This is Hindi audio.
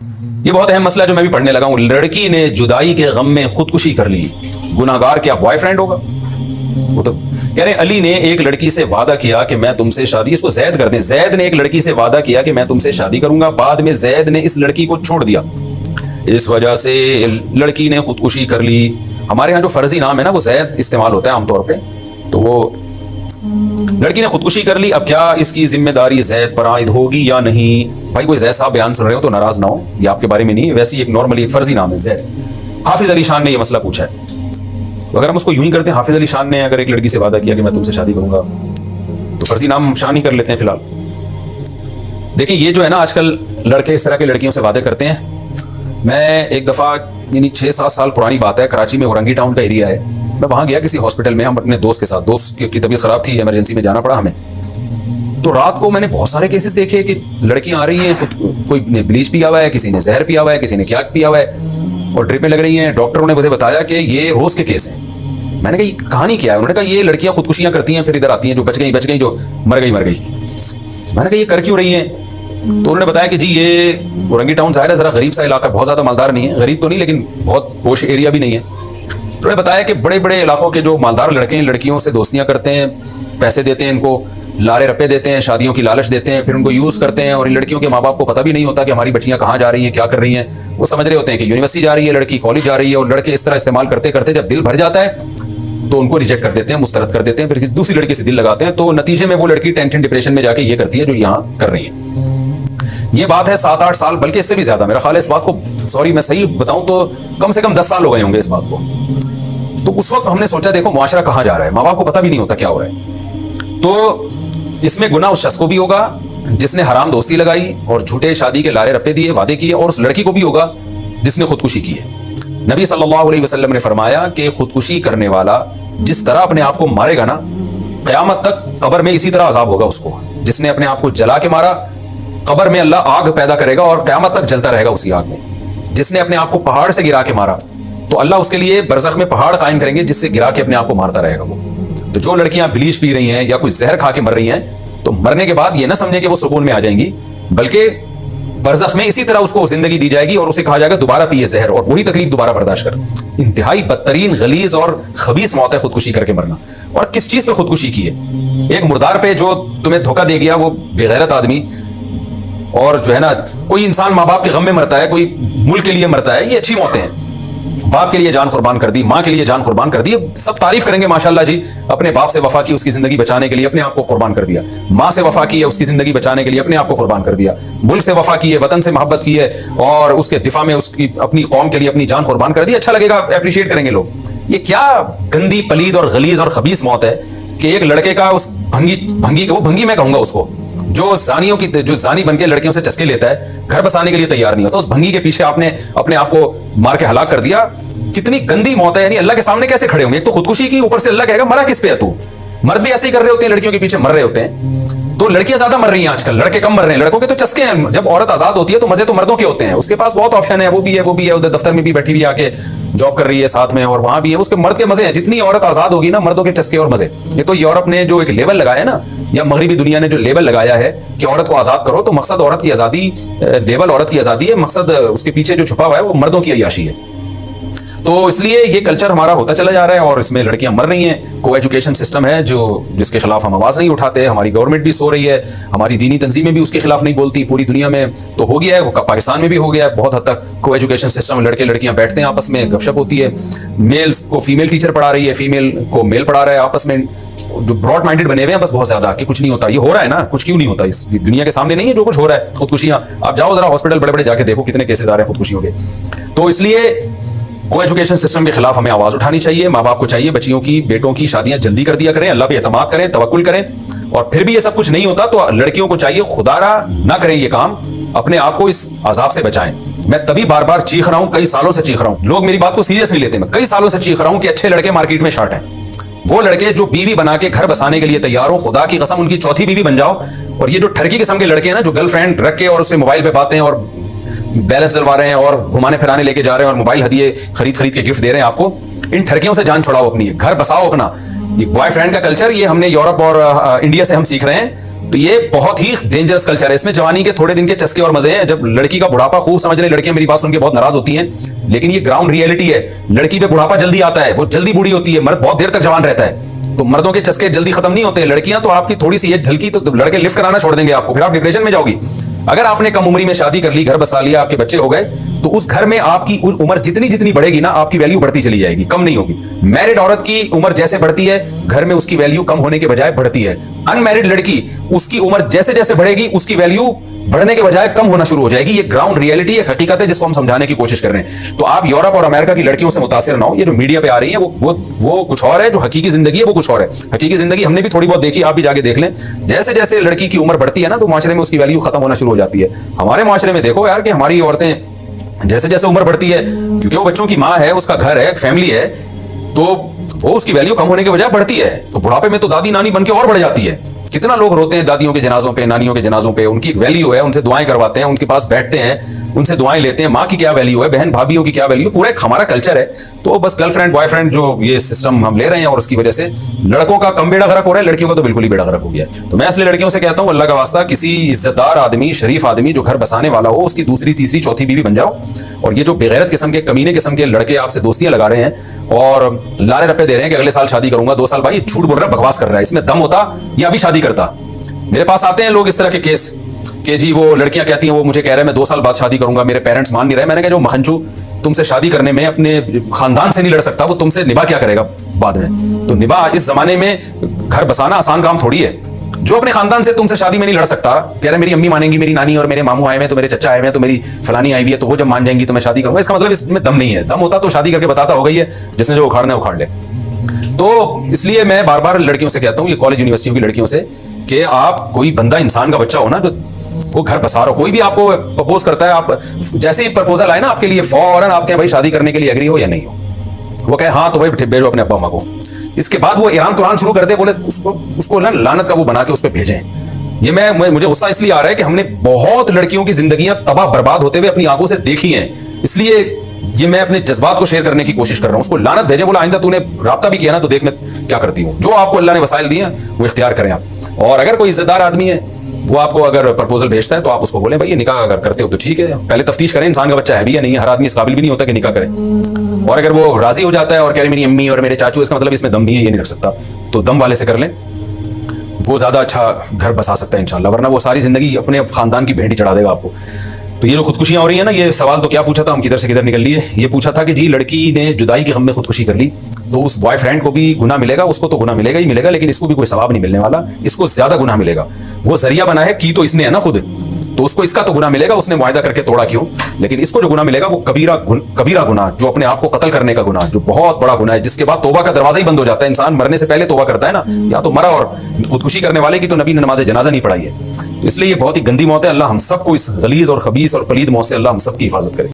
ये बहुत अहम मसला है जो मैं भी पढ़ने लगा हूं। लड़की ने जुदाई के गम में खुदकुशी कर ली, गुनाहगार क्या बॉयफ्रेंड होगा? वो तो कह रहे अली ने एक लड़की से वादा किया कि मैं तुमसे शादी, इसको जैद कर दें, जैद ने एक लड़की से वादा किया कि मैं तुमसे शादी करूंगा, बाद में जैद ने इस लड़की को छोड़ दिया, इस वजह से लड़की ने खुदकुशी कर ली। हमारे यहाँ जो फर्जी नाम है ना वो जैद इस्तेमाल होता है आमतौर पे, तो वो लड़की ने खुदकुशी कर ली। अब क्या इसकी जिम्मेदारी जैद पर आयद होगी या नहीं? भाई कोई जैद साहब बयान सुन रहे हो तो नाराज ना हो, ये आपके बारे में नहीं है, वैसे ही एक नॉर्मली एक फर्जी नाम है जैद। हाफिज अली शान ने ये मसला पूछा है, तो अगर हम उसको यूं ही करते हैं, हाफिज अली शान ने अगर एक लड़की से वादा किया कि मैं तुमसे शादी करूंगा, तो फर्जी नाम शान ही कर लेते हैं फिलहाल। देखिए ये जो है ना आजकल लड़के इस तरह के लड़कियों से वादे करते हैं। मैं एक दफा यानी 6-7 साल पुरानी बात है, कराची में औरंगी टाउन का एरिया है, मैं वहां गया किसी हॉस्पिटल में, हम अपने दोस्त के साथ, दोस्त की तबीयत खराब थी, इमरजेंसी में जाना पड़ा हमें। तो रात को मैंने बहुत सारे केसेस देखे कि लड़कियां आ रही हैं, कोई ने ब्लीच पिया हुआ है, किसी ने जहर पिया हुआ है, किसी ने क्या पिया हुआ है, और ड्रिपें लग रही हैं। डॉक्टरों ने मुझे बताया कि ये रोज के केस हैं। मैंने कहा ये कहानी क्या है? उन्होंने कहा ये लड़कियां खुदकुशियां करती हैं, फिर इधर आती हैं, जो बच गई, जो मर गई। मैंने कहा ये कर क्यों रही हैं? तो उन्होंने बताया कि जी ये औरंगी टाउन ज़ाहिर है ज़रा गरीब सा इलाका, बहुत ज़्यादा मालदार नहीं है, गरीब तो नहीं लेकिन बहुत पोश एरिया भी नहीं है। तो उन्होंने बताया कि बड़े बड़े इलाकों के जो मालदार लड़के हैं, लड़कियों से दोस्तियां करते हैं, पैसे देते हैं इनको, लारे रप्पे देते हैं, शादियों की लालच देते हैं, फिर उनको यूज़ करते हैं। और इन लड़कियों के माँ बाप को पता भी नहीं होता कि हमारी बच्चियां कहाँ जा रही हैं, क्या कर रही हैं। वो समझ रहे होते हैं कि यूनिवर्सिटी जा रही है लड़की, कॉलेज जा रही है, और लड़के इस तरह इस्तेमाल करते करते जब दिल भर जाता है तो उनको रिजेक्ट कर देते हैं, मुस्तरद कर देते हैं, फिर दूसरी लड़की से दिल लगाते हैं। तो नतीजे में वो लड़की टेंशन डिप्रेशन में जाके ये करती है जो यहाँ कर रही है। ये बात है 7-8 साल, बल्कि इससे भी ज्यादा मेरा ख्याल है इस बात को, सॉरी मैं सही बताऊं तो कम से कम 10 साल हो गए होंगे इस बात को। तो उस वक्त हमने सोचा देखो मुआशरा कहाँ जा रहा है, माँ बाप को पता भी नहीं होता क्या हो रहा है। तो इसमें गुनाह उस शख्स को भी होगा जिसने हराम दोस्ती लगाई और झूठे शादी के लारे रप्पे दिए, वादे किए, और उस लड़की को भी होगा जिसने खुदकुशी की है। नबी सल्लल्लाहु अलैहि वसल्लम ने फरमाया कि खुदकुशी करने वाला जिस तरह अपने आप को मारेगा ना, क़यामत तक कब्र में इसी तरह अजाब होगा उसको। जिसने अपने आप को जला के मारा, कब्र में अल्लाह आग पैदा करेगा और क़यामत तक जलता रहेगा उसी आग में। जिसने अपने आप को पहाड़ से गिरा के मारा, तो अल्लाह उसके लिए बरज़ख में पहाड़ कायम करेंगे जिससे गिरा के अपने आप को मारता रहेगा वो। तो जो लड़कियां ब्लीच पी रही हैं या कोई जहर खा के मर रही हैं, तो मरने के बाद ये ना समझे कि वो सुकून में आ जाएंगी, बल्कि बरज़ख में इसी तरह उसको जिंदगी दी जाएगी और उसे कहा जाएगा दोबारा पिए जहर, और वही तकलीफ दोबारा बर्दाश्त कर। इंतहाई बदतरीन, गलीज और खबीस मौत है खुदकुशी करके मरना। और किस चीज पे खुदकुशी की है? एक मुर्दार पे जो तुम्हें धोखा दे गया, वो बेगैरत आदमी, और जो है ना कोई इंसान माँ बाप के गम में मरता है, कोई मुल्क के लिए मरता है, ये अच्छी मौतें हैं। बाप के लिए जान कुर्बान कर दी, माँ के लिए जान कुर्बान कर दी, सब तारीफ करेंगे माशाल्लाह जी। अपने बाप से वफा की, उसकी जिंदगी बचाने के लिए अपने आप को कुर्बान कर दिया। माँ से वफा की है, उसकी जिंदगी बचाने के लिए अपने आप को कुर्बान कर दिया। मुल्क से वफा की है, वतन से मोहब्बत की है, और उसके दिफा में उसकी अपनी कौम के लिए अपनी जान कुर्बान कर दी। अच्छा लगेगा, अप्रिशिएट करेंगे लोग। ये क्या गंदी, पलीद और गलीज और खबीस मौत है कि एक लड़के का उस भंगी मैं कहूंगा उसको, जो जानी बनके लड़कियों से चस्के लेता है, घर बसाने के लिए तैयार नहीं होता, उस भंगी के पीछे आपने अपने आप को मार के हलाक कर दिया। कितनी गंदी मौत है। यानी अल्लाह के सामने कैसे खड़े होंगे? एक तो खुदकुशी की, ऊपर से अल्लाह कहेगा मरा किस पे है तू? मर्द भी ऐसे ही कर रहे होते हैं, लड़कियों के पीछे मर रहे होते हैं। तो लड़कियां ज्यादा मर रही हैं आजकल, लड़के कम मर रहे हैं। लड़कों के तो चस्के हैं। जब औरत आजाद होती है तो मजे तो मर्दों के होते हैं, उसके पास बहुत ऑप्शन है, वो भी है, उधर दफ्तर में भी बैठी हुई आके जॉब कर रही है साथ में, और वहां भी है, उसके मर्द के मजे हैं। जितनी औरत आजाद होगी ना, मर्दों के चस्के और मजे। ये तो यूरोप ने जो एक लेबल लगाया ना, या मगरिबी दुनिया ने जो लेबल लगाया है कि औरत को आजाद करो, तो मकसद औरत की आजादी, लेबल औरत की आजादी है, मकसद उसके पीछे जो छुपा हुआ है वो मर्दों की अय्याशी है। तो इसलिए ये कल्चर हमारा होता चला जा रहा है और इसमें लड़कियां मर रही हैं। को एजुकेशन सिस्टम है जिसके खिलाफ हम आवाज नहीं उठाते, हमारी गवर्नमेंट भी सो रही है, हमारी दीनी तंजीमें भी उसके खिलाफ नहीं बोलती। पूरी दुनिया में तो हो गया है, पाकिस्तान में भी हो गया है बहुत हद तक को एजुकेशन सिस्टम। लड़के लड़कियां बैठते हैं आपस में, गपशप होती है, मेल्स को फीमेल टीचर पढ़ा रही है, फीमेल को मेल पढ़ा रहा है, आपस में जो ब्रॉड माइंडेड बने हुए हैं बस बहुत ज्यादा, कि कुछ नहीं होता। ये हो रहा है ना, कुछ क्यों नहीं होता? इस दुनिया के सामने नहीं है जो कुछ हो रहा है। खुदकुशियां, आप जाओ जरा हॉस्पिटल बड़े बड़े जाके देखो कितने केसेस आ रहे हैं खुदकुशियों के। तो इसलिए को एजुकेशन सिस्टम के खिलाफ हमें आवाज उठानी चाहिए। माँ बाप को चाहिए बच्चियों की, बेटों की शादियां जल्दी कर दिया करें, अल्लाह पे एतमाद करें, तवक्कुल करें। और फिर भी ये सब कुछ नहीं होता तो लड़कियों को चाहिए खुदारा ना करें ये काम, अपने आप को इस अजाब से बचाएं। मैं तभी बार बार चीख रहा हूं, कई सालों से चीख रहा हूं, लोग मेरी बात को सीरियस नहीं लेते। मैं कई सालों से चीख रहा हूं कि अच्छे लड़के मार्केट में शार्ट हैं। वो लड़के जो बीवी बना के घर बसाने के लिए तैयार हो, खुदा की कसम उनकी चौथी बीवी बन जाओ। और ये जो ठरकी किस्म के लड़के हैं ना, जो गर्लफ्रेंड रख के और उससे मोबाइल पे बातें और बैलेंस चलवा रहे हैं और घुमाने फिराने लेके जा रहे हैं और मोबाइल हदिये खरीद के गिफ्ट दे रहे हैं आपको, इन ठरकियों से जान छुड़ाओ, अपनी घर बसाओ अपना। ये बॉयफ्रेंड का कल्चर ये हमने यूरोप और इंडिया से हम सीख रहे हैं। तो ये बहुत ही डेंजरस कल्चर है। इसमें जवानी के थोड़े दिन के चस्के और मजे हैं। जब लड़की का बुढ़ापा खूब समझ रहे, लड़कियां मेरी बात सुन के बहुत नाराज होती हैं, लेकिन ये ग्राउंड रियलिटी है। लड़की पे बुढ़ापा जल्दी आता है, वो जल्दी बूढ़ी होती है, मर्द बहुत देर तक जवान रहता है। तो मर्दों के चस्के जल्दी खत्म नहीं होते। लड़कियां तो आपकी थोड़ी सी एज झलकी तो लड़के लिफ्ट कराना छोड़ देंगे आपको, फिर आप डिप्रेशन में जाओगी। अगर आपने कम उम्र में शादी कर ली, घर बसा लिया, आपके बच्चे हो गए, तो उस घर में आपकी उम्र जितनी जितनी बढ़ेगी ना, आपकी वैल्यू बढ़ती चली जाएगी, कम नहीं होगी। मैरिड औरत की उम्र जैसे बढ़ती है, घर में उसकी वैल्यू कम होने के बजाय बढ़ती है। अनमैरिड लड़की, उसकी उम्र जैसे जैसे बढ़ेगी, उसकी वैल्यू बढ़ने के बजाय कम होना शुरू हो जाएगी। ये ग्राउंड रियलिटी है, हकीकत है, जिसको हम समझाने की कोशिश कर रहे हैं। तो आप यूरोप और अमेरिका की लड़कियों से मुतासिर ना हो। ये जो मीडिया पे आ रही है वो कुछ और है, जो हकीकी जिंदगी है वो कुछ और है। हकीकी जिंदगी हमने भी थोड़ी बहुत देखी, आप भी जाके देख लें। जैसे जैसे लड़की की उम्र बढ़ती है ना, तो माशरे में उसकी वैल्यू खत्म होना शुरू हो जाती है। हमारे माशरे में देखो यार कि हमारी औरतें जैसे जैसे उम्र बढ़ती है, क्योंकि वो बच्चों की माँ है, उसका घर है, फैमिली है, तो वो उसकी वैल्यू कम होने के बजाय बढ़ती है। तो बुढ़ापे में तो दादी नानी बन के और बढ़ जाती है। कितना लोग रोते हैं दादियों के जनाजों पे, नानियों के जनाजों पे। उनकी एक वैल्यू है, उनसे दुआएं करवाते हैं, उनके पास बैठते हैं, उनसे दुआएं लेते हैं। माँ की क्या वैल्यू है, बहन भाभीियों की क्या वैल्यू, पूरा एक हमारा कल्चर है। तो बस गर्लफ्रेंड बॉयफ्रेंड जो ये सिस्टम हम ले रहे हैं, और उसकी वजह से लड़कों का कम बेड़ा गर्क हो रहा है, लड़कियों का तो बिल्कुल ही बेड़ा गर्क हो गया। तो मैं इसलिए लड़कियों से कहता हूँ, अल्लाह का वास्ता, किसी इज्जतदार आदमी, शरीफ आदमी जो घर बसाने वाला हो, उसकी दूसरी तीसरी चौथी बीवी बन जाओ। और ये जो बेगैरत किस्म के, कमीने किस्म के लड़के आपसे दोस्तियां लगा रहे हैं और लारे रप्पे दे रहे हैं कि अगले साल शादी करूंगा, 2 साल, भाई झूठ बोल रहा है, बकवास कर रहा है। इसमें दम होता या अभी शादी करता। मेरे पास आते हैं लोग इस तरह के केस कि जी वो लड़कियां कहती हैं, वो मुझे कह रहे हैं मैं 2 साल बाद शादी करूंगा, मेरे पेरेंट्स मान नहीं रहे। मैंने कहा जो मखंचू तुमसे शादी करने में अपने खानदान से नहीं लड़ सकता, वो तुमसे निभा क्या करेगा बाद में। तो निभा इस जमाने में घर बसाना आसान काम थोड़ी है। जो अपने खानदान से तुमसे शादी में नहीं लड़ सकता, कह रहे मेरी अम्मी मानेंगी, मेरी नानी और मेरे मामू आए हुए, तो मेरे चचा आए हुए, तो मेरी फलानी आई हुई है, तो वो जब मान जाएंगी तो मैं शादी करूंगा। इसका मतलब इसमें दम नहीं है। दम होता तो शादी करके बताता हो गई है, जिसने जो उखाड़ना है उखाड़ ले। तो इसलिए मैं बार बार लड़कियों से कहता हूँ, ये कॉलेज यूनिवर्सिटियों की लड़कियों से, कि आप कोई बंदा इंसान का बच्चा हो ना, जो वो घर बसा रहा हो, कोई भी आपको प्रपोज करता है, आप जैसे ही प्रपोजल आए ना आपके लिए, फौरन आप कहें भाई शादी करने के लिए एग्री हो या नहीं हो। वो कहे हाँ तो भाई भेजो अपने अब्बा अम्मा को। इसके बाद वो ईरान तुरान शुरू कर दे, बोले उसको ना लानत का वो बना के उस पर भेजें। ये मुझे गुस्सा इसलिए आ रहा है कि हमने बहुत लड़कियों की जिंदगियां तबाह बर्बाद होते हुए अपनी आंखों से देखी हैं। इसलिए ये मैं अपने जज्बात को शेयर करने की कोशिश कर रहा हूं। उसको लानत भेजे, बोला आइंदा तूने राब्ता भी किया ना तो देख मैं क्या करती हूं। जो आपको अल्लाह ने वसाइल दिए वो इख्तियार करें आप। और अगर कोई इज्जतदार आदमी है, वो आपको अगर प्रपोजल भेजता है, तो आप उसको बोले भाई ये निकाह अगर करते हो तो ठीक है, पहले तफ्तीश करें इंसान का बच्चा है भी या नहीं है। हर आदमी इस काबिल भी नहीं होता कि निकाह करे। और अगर वो राजी हो जाता है और कह रहे मेरी अम्मी और मेरे चाचू, इसका मतलब इसमें दम नहीं है, ये नहीं रख सकता, तो दम वाले से कर लें, वो ज्यादा अच्छा घर बसा सकता है इंशाल्लाह। वरना वो सारी जिंदगी अपने खानदान की भेंट चढ़ा देगा आपको। तो ये जो खुदकुशियां हो रही है ना, ये सवाल तो क्या पूछा था, हम किधर से किधर निकल लिए। ये पूछा था कि जी लड़की ने जुदाई के गम में खुदकुशी कर ली, तो उस बॉयफ्रेंड को भी गुनाह मिलेगा। उसको तो गुनाह मिलेगा ही मिलेगा, लेकिन इसको भी कोई सवाब नहीं मिलने वाला, इसको ज्यादा गुनाह मिलेगा। वो जरिया बना है, की तो इसने है ना खुद, तो उसको इसका तो गुनाह मिलेगा, उसने मुआहदा करके तोड़ा क्यों। लेकिन इसको जो गुनाह मिलेगा वो कबीरा गुनाह, जो अपने आप को कत्ल करने का गुनाह, जो बहुत बड़ा गुनाह है, जिसके बाद तौबा का दरवाजा ही बंद हो जाता है। इंसान मरने से पहले तौबा करता है ना, या तो मरा। और खुदकुशी करने वाले की तो नबी ने नमाज जनाजा नहीं पढ़ाई है। तो इसलिए ये बहुत ही गंदी मौत है। अल्लाह हम सबको इस गलीज और खबीस और पलीद मौत से अल्लाह हम सबकी हिफाजत करे।